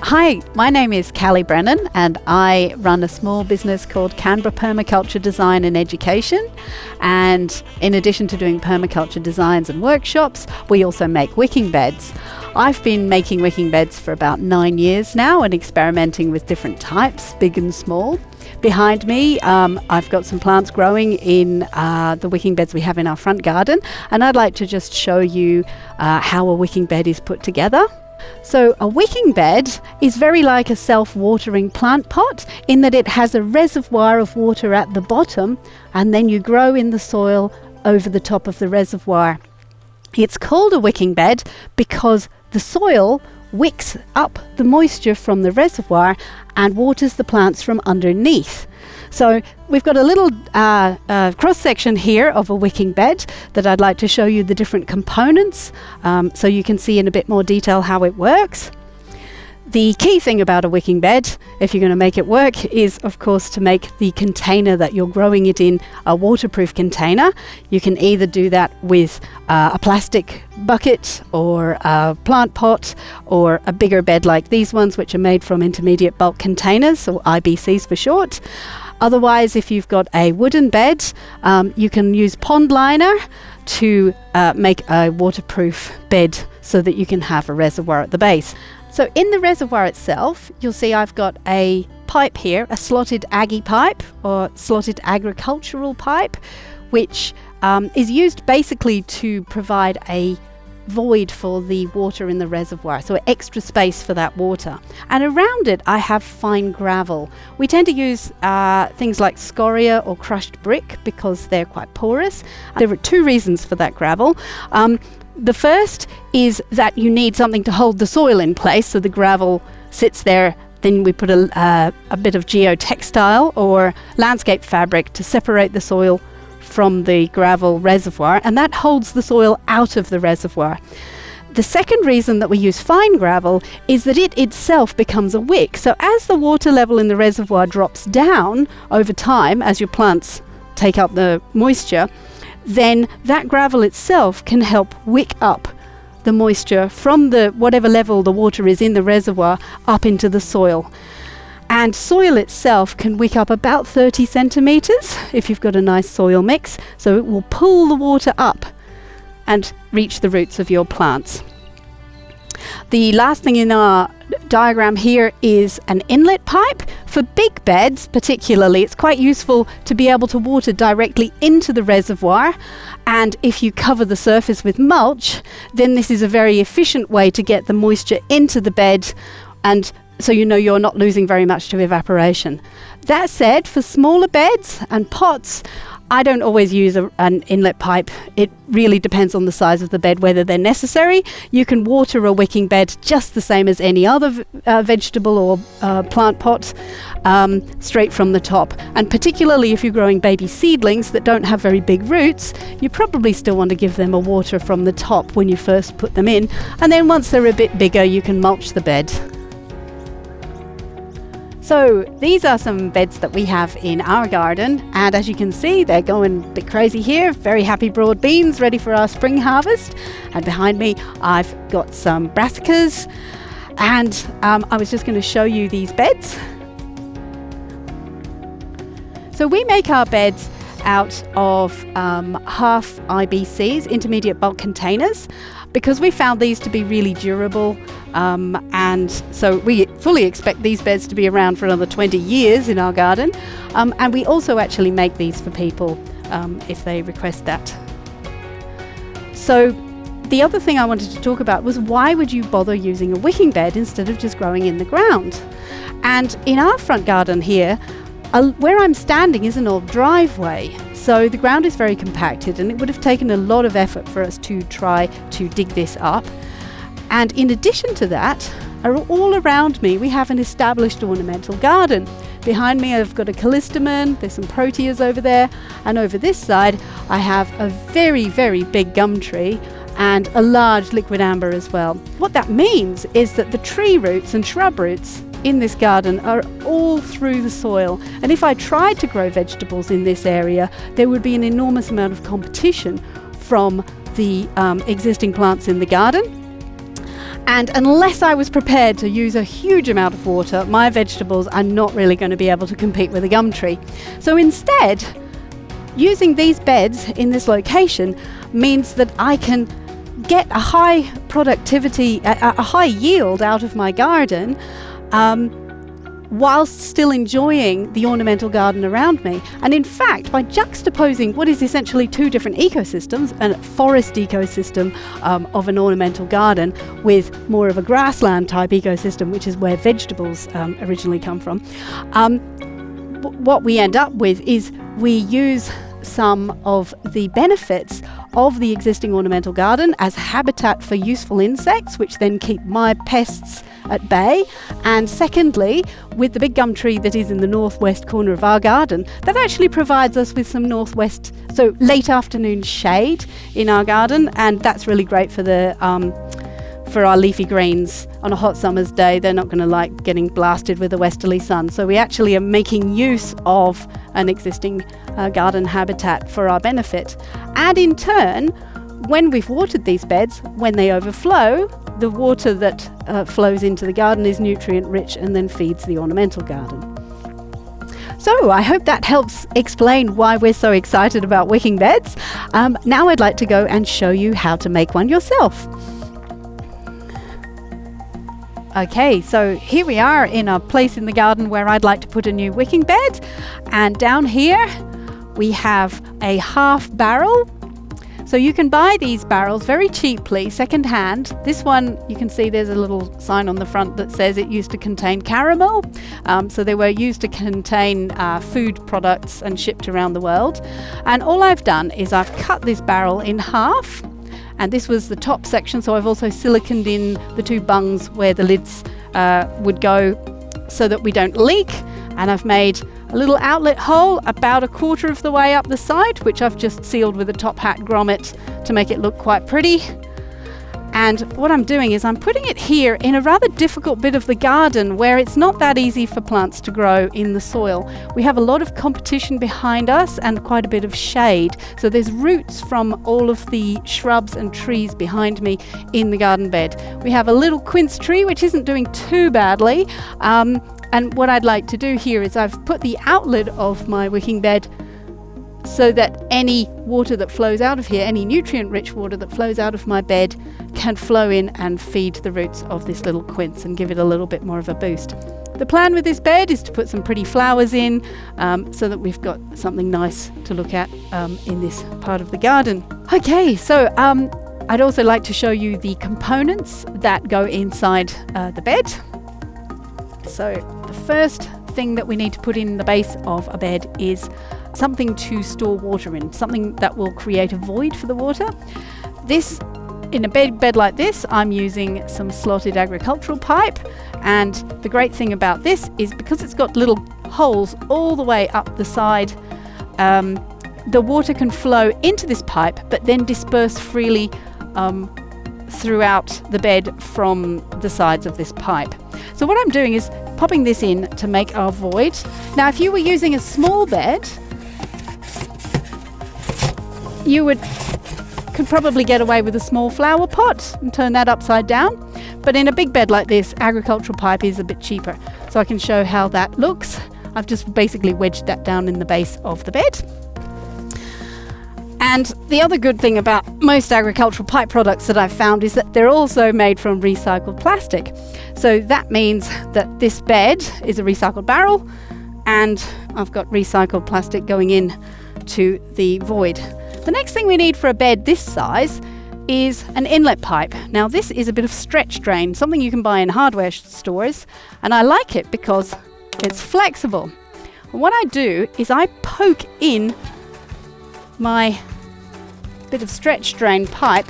Hi, my name is Brennan and I run a small business called Canberra Permaculture Design and Education. And in addition to doing permaculture designs and workshops, we also make wicking beds. I've been making wicking beds for about 9 years now and experimenting with different types, big and small. Behind me, I've got some plants growing in the wicking beds we have in our front garden, and I'd like to just show you how a wicking bed is put together. So a wicking bed is very like a self-watering plant pot in that it has a reservoir of water at the bottom, and then you grow in the soil over the top of the reservoir. It's called a wicking bed because the soil wicks up the moisture from the reservoir and waters the plants from underneath. So we've got a little cross-section here of a wicking bed that I'd like to show you the different components so you can see in a bit more detail how it works. The key thing about a wicking bed, if you're going to make it work, is of course to make the container that you're growing it in a waterproof container. You can either do that with a plastic bucket or a plant pot or a bigger bed like these ones, which are made from intermediate bulk containers, or IBCs for short. Otherwise, if you've got a wooden bed, you can use pond liner to make a waterproof bed so that you can have a reservoir at the base. So in the reservoir itself, you'll see I've got a pipe here, a slotted Aggie pipe or slotted agricultural pipe, which is used basically to provide a void for the water in the reservoir, so extra space for that water. And around it I have fine gravel. We tend to use things like scoria or crushed brick because they're quite porous. There are two reasons for that gravel. The first is that you need something to hold the soil in place, so the gravel sits there. Then we put a bit of geotextile or landscape fabric to separate the soil from the gravel reservoir, and that holds the soil out of the reservoir. The second reason that we use fine gravel is that it itself becomes a wick. So as the water level in the reservoir drops down over time, as your plants take up the moisture, then that gravel itself can help wick up the moisture from the whatever level the water is in the reservoir up into the soil. And soil itself can wick up about 30 centimetres if you've got a nice soil mix, so it will pull the water up and reach the roots of your plants. The last thing in our diagram here is an inlet pipe. For big beds particularly, it's quite useful to be able to water directly into the reservoir, and if you cover the surface with mulch, then this is a very efficient way to get the moisture into the bed, and so you know you're not losing very much to evaporation. That said, for smaller beds and pots, I don't always use an inlet pipe. It really depends on the size of the bed, whether they're necessary. You can water a wicking bed just the same as any other vegetable or plant pot, straight from the top. And particularly if you're growing baby seedlings that don't have very big roots, you probably still want to give them a water from the top when you first put them in. And then once they're a bit bigger, you can mulch the bed. So these are some beds that we have in our garden, and as you can see, they're going a bit crazy here. Very happy broad beans ready for our spring harvest. And behind me I've got some brassicas, and I was just going to show you these beds. So we make our beds out of half IBCs, intermediate bulk containers, because we found these to be really durable, and so we fully expect these beds to be around for another 20 years in our garden, and we also actually make these for people if they request that. So the other thing I wanted to talk about was, why would you bother using a wicking bed instead of just growing in the ground? And in our front garden here, where I'm standing is an old driveway, so the ground is very compacted, and it would have taken a lot of effort for us to try to dig this up. And in addition to that, all around me we have an established ornamental garden. Behind me I've got a callistemon, there's some proteas over there, and over this side I have a very, very big gum tree and a large liquid amber as well. What that means is that the tree roots and shrub roots in this garden are all through the soil, and if I tried to grow vegetables in this area, there would be an enormous amount of competition from the existing plants in the garden. And unless I was prepared to use a huge amount of water, my vegetables are not really going to be able to compete with a gum tree. So instead, using these beds in this location means that I can get a high productivity, a high yield out of my garden, whilst still enjoying the ornamental garden around me. And in fact, by juxtaposing what is essentially two different ecosystems, a forest ecosystem of an ornamental garden with more of a grassland type ecosystem, which is where vegetables originally come from, what we end up with is we use some of the benefits of the existing ornamental garden as habitat for useful insects, which then keep my pests at bay. And secondly, with the big gum tree that is in the northwest corner of our garden, that actually provides us with some northwest, so late afternoon shade in our garden, and that's really great for the for our leafy greens. On a hot summer's day, they're not going to like getting blasted with the westerly sun. So we actually are making use of an existing garden habitat for our benefit. And in turn, when we've watered these beds, when they overflow, the water that flows into the garden is nutrient rich and then feeds the ornamental garden. So I hope that helps explain why we're so excited about wicking beds. Now I'd like to go and show you how to make one yourself. Okay, so here we are in a place in the garden where I'd like to put a new wicking bed, and down here we have a half barrel. So you can buy these barrels very cheaply, second hand. This one, you can see there's a little sign on the front that says it used to contain caramel. So they were used to contain food products and shipped around the world. And all I've done is I've cut this barrel in half. And this was the top section, so I've also siliconed in the two bungs where the lids would go so that we don't leak. And I've made a little outlet hole about a quarter of the way up the side, which I've just sealed with a top hat grommet to make it look quite pretty. And what I'm doing is I'm putting it here in a rather difficult bit of the garden where it's not that easy for plants to grow in the soil. We have a lot of competition behind us and quite a bit of shade. So there's roots from all of the shrubs and trees behind me in the garden bed. We have a little quince tree which isn't doing too badly. And what I'd like to do here is I've put the outlet of my wicking bed so that any water that flows out of here, any nutrient-rich water that flows out of my bed, can flow in and feed the roots of this little quince and give it a little bit more of a boost. The plan with this bed is to put some pretty flowers in so that we've got something nice to look at in this part of the garden. Okay, so I'd also like to show you the components that go inside the bed. So the first thing that we need to put in the base of a bed is something to store water in, something that will create a void for the water. This, in a bed like this, I'm using some slotted agricultural pipe, and the great thing about this is because it's got little holes all the way up the side, the water can flow into this pipe but then disperse freely throughout the bed from the sides of this pipe. So what I'm doing is popping this in to make our void. Now if you were using a small bed, you could probably get away with a small flower pot and turn that upside down. But in a big bed like this, agricultural pipe is a bit cheaper. So I can show how that looks. I've just basically wedged that down in the base of the bed. And the other good thing about most agricultural pipe products that I've found is that they're also made from recycled plastic. So that means that this bed is a recycled barrel, and I've got recycled plastic going in to the void. The next thing we need for a bed this size is an inlet pipe. Now this is a bit of stretch drain, something you can buy in hardware stores, and I like it because it's flexible. And what I do is I poke in my bit of stretch drain pipe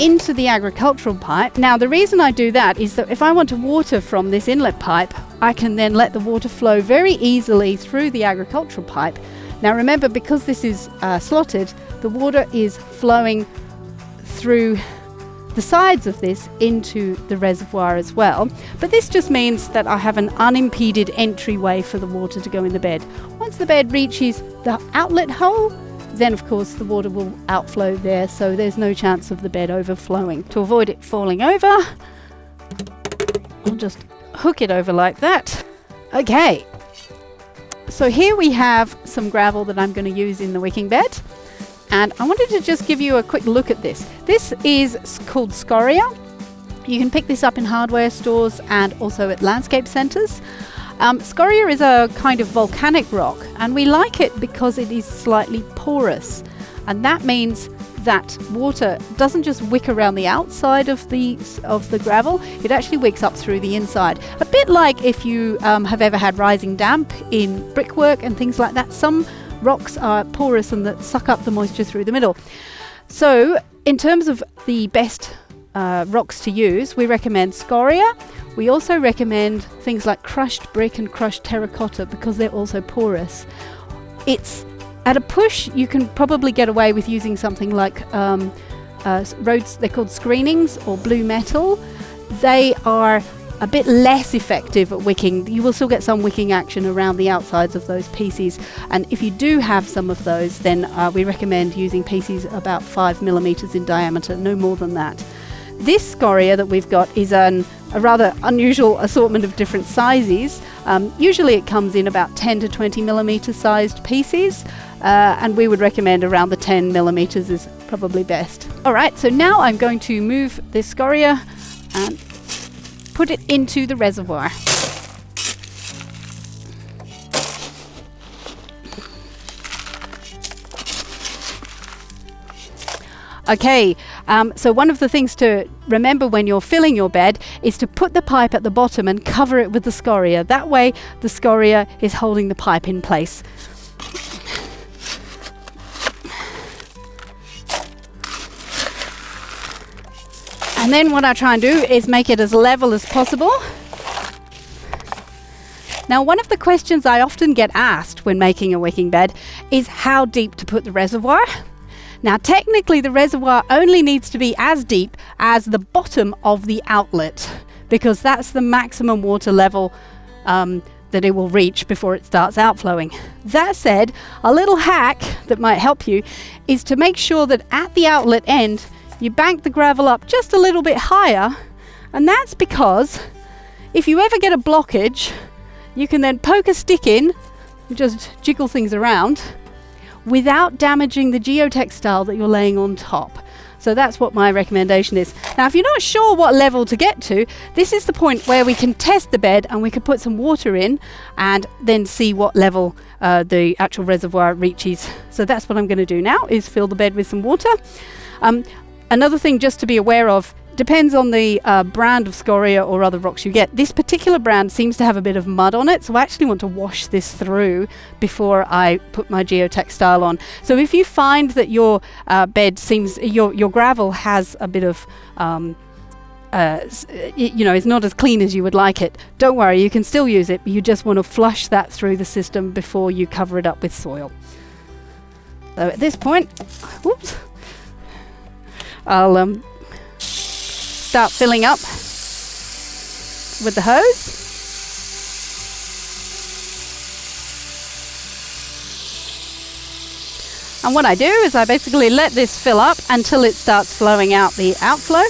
into the agricultural pipe. Now the reason I do that is that if I want to water from this inlet pipe, I can then let the water flow very easily through the agricultural pipe. Now remember, because this is slotted, the water is flowing through the sides of this into the reservoir as well. But this just means that I have an unimpeded entryway for the water to go in the bed. Once the bed reaches the outlet hole, then of course the water will outflow there, so there's no chance of the bed overflowing. To avoid it falling over, I'll just hook it over like that. Okay, so here we have some gravel that I'm going to use in the wicking bed, and I wanted to just give you a quick look at this. This is called scoria. You can pick this up in hardware stores and also at landscape centres. Scoria is a kind of volcanic rock, and we like it because it is slightly porous, and that means that water doesn't just wick around the outside of the gravel, it actually wicks up through the inside. A bit like if you have ever had rising damp in brickwork and things like that. Some rocks are porous and that suck up the moisture through the middle. So in terms of the best rocks to use, we recommend scoria. We also recommend things like crushed brick and crushed terracotta because they're also porous. It's at a push, you can probably get away with using something like roads, they're called screenings, or blue metal. They are a bit less effective at wicking. You will still get some wicking action around the outsides of those pieces, and if you do have some of those, then we recommend using pieces about 5 millimeters in diameter, no more than that. This scoria that we've got is a rather unusual assortment of different sizes. Usually it comes in about 10 to 20 millimeter sized pieces, and we would recommend around the 10 millimeters is probably best. Alright, so now I'm going to move this scoria and put it into the reservoir. Okay, so one of the things to remember when you're filling your bed is to put the pipe at the bottom and cover it with the scoria. That way the scoria is holding the pipe in place. And then what I try and do is make it as level as possible. Now, one of the questions I often get asked when making a wicking bed is how deep to put the reservoir. Now, technically, the reservoir only needs to be as deep as the bottom of the outlet, because that's the maximum water level that it will reach before it starts outflowing. That said, a little hack that might help you is to make sure that at the outlet end, you bank the gravel up just a little bit higher, and that's because if you ever get a blockage, you can then poke a stick in and just jiggle things around without damaging the geotextile that you're laying on top. So that's what my recommendation is. Now, if you're not sure what level to get to, this is the point where we can test the bed and we can put some water in and then see what level the actual reservoir reaches. So that's what I'm going to do now, is fill the bed with some water. Another thing just to be aware of, depends on the brand of scoria or other rocks you get. This particular brand seems to have a bit of mud on it, so I actually want to wash this through before I put my geotextile on. So if you find that your bed seems, your gravel has a bit of, is not as clean as you would like it, don't worry, you can still use it, but you just want to flush that through the system before you cover it up with soil. So at this point, whoops, I'll start filling up with the hose. And what I do is I basically let this fill up until it starts flowing out the outflow.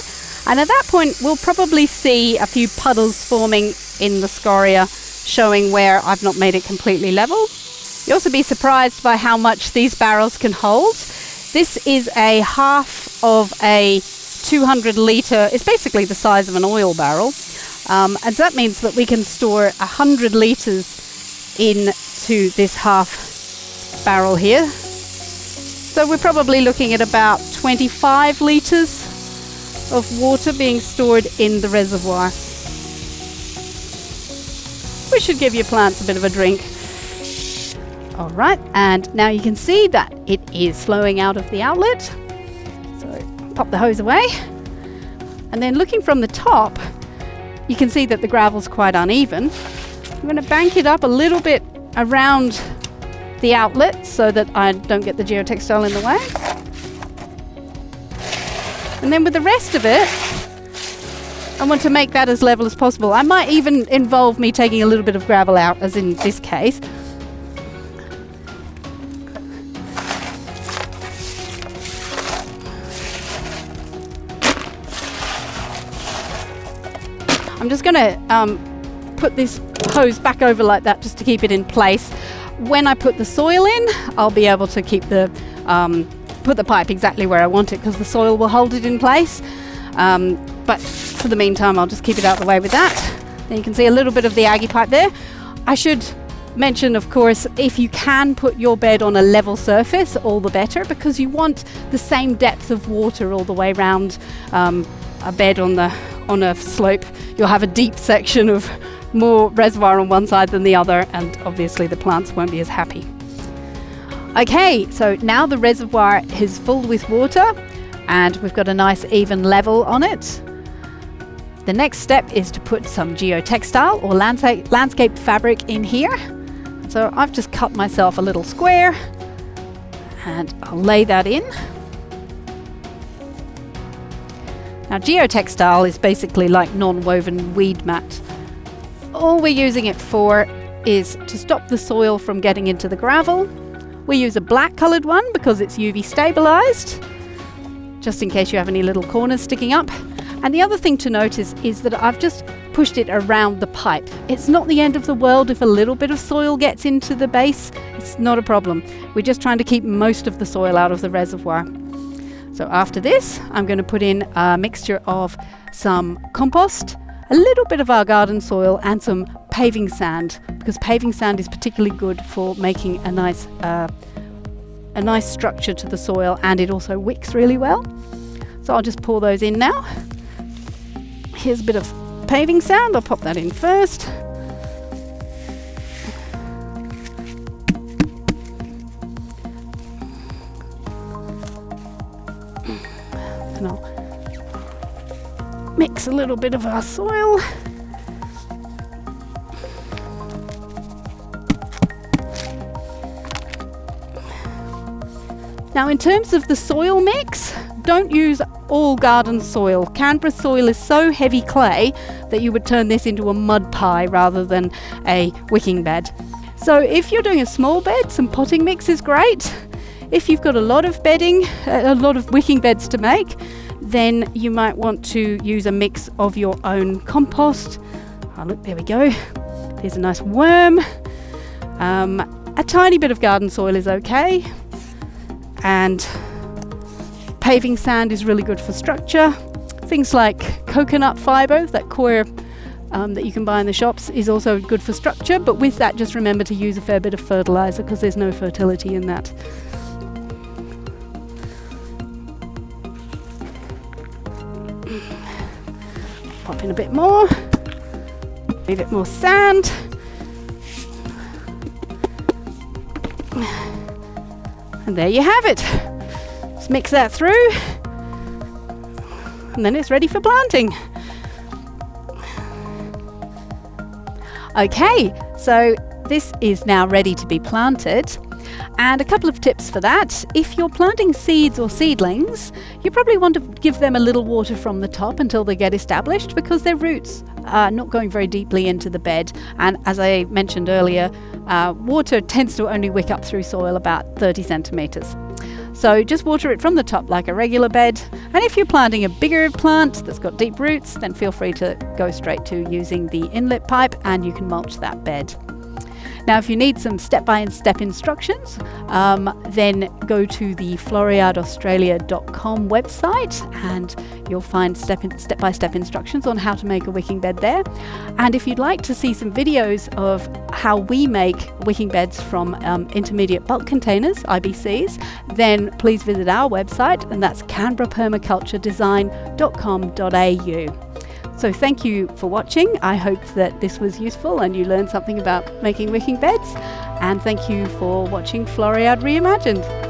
And at that point, we'll probably see a few puddles forming in the scoria, showing where I've not made it completely level. You'll also be surprised by how much these barrels can hold. This is a half of a 200 litre, it's basically the size of an oil barrel, and that means that we can store 100 litres into this half barrel here. So we're probably looking at about 25 litres of water being stored in the reservoir, which should give your plants a bit of a drink. Alright, and now you can see that it is flowing out of the outlet. So pop the hose away, and then looking from the top, you can see that the gravel's quite uneven. I'm going to bank it up a little bit around the outlet so that I don't get the geotextile in the way. And then with the rest of it, I want to make that as level as possible. I might even involve me taking a little bit of gravel out, as in this case. I'm just going to put this hose back over like that just to keep it in place. When I put the soil in, I'll be able to keep the put the pipe exactly where I want it, because the soil will hold it in place. But for the meantime, I'll just keep it out of the way with that. Then you can see a little bit of the Aggie pipe there. I should mention, of course, if you can put your bed on a level surface, all the better, because you want the same depth of water all the way around. A bed on a slope, you'll have a deep section of more reservoir on one side than the other, and obviously the plants won't be as happy. Okay, so now the reservoir is full with water and we've got a nice even level on it. The next step is to put some geotextile or landscape fabric in here. So I've just cut myself a little square and I'll lay that in. Now, geotextile is basically like non-woven weed mat. All we're using it for is to stop the soil from getting into the gravel. We use a black coloured one because it's UV stabilised, just in case you have any little corners sticking up. And the other thing to notice is that I've just pushed it around the pipe. It's not the end of the world if a little bit of soil gets into the base. It's not a problem. We're just trying to keep most of the soil out of the reservoir. So after this, I'm going to put in a mixture of some compost, a little bit of our garden soil and some paving sand, because paving sand is particularly good for making a nice structure to the soil, and it also wicks really well. So I'll just pour those in now. Here's a bit of paving sand. I'll pop that in first. And I'll mix a little bit of our soil. Now, in terms of the soil mix, don't use all garden soil. Canberra soil is so heavy clay that you would turn this into a mud pie rather than a wicking bed. So if you're doing a small bed, some potting mix is great. If you've got a lot of bedding, a lot of wicking beds to make, then you might want to use a mix of your own compost. Oh, look, there we go. There's a nice worm. A tiny bit of garden soil is okay. And paving sand is really good for structure. Things like coconut fibre, that coir that you can buy in the shops, is also good for structure. But with that, just remember to use a fair bit of fertiliser, because there's no fertility in that. Pop in a bit more. A bit more sand. And there you have it. Just mix that through. And then it's ready for planting. Okay, so this is now ready to be planted. And a couple of tips for that. If you're planting seeds or seedlings, you probably want to give them a little water from the top until they get established, because their roots are not going very deeply into the bed. And as I mentioned earlier, water tends to only wick up through soil about 30 centimetres. So just water it from the top like a regular bed. And if you're planting a bigger plant that's got deep roots, then feel free to go straight to using the inlet pipe and you can mulch that bed. Now, if you need some step-by-step instructions, then go to the floriadeaustralia.com website and you'll find step-by-step instructions on how to make a wicking bed there. And if you'd like to see some videos of how we make wicking beds from intermediate bulk containers, IBCs, then please visit our website, and that's canberrapermaculturedesign.com.au. So thank you for watching. I hope that this was useful and you learned something about making wicking beds. And thank you for watching Floriade Reimagined.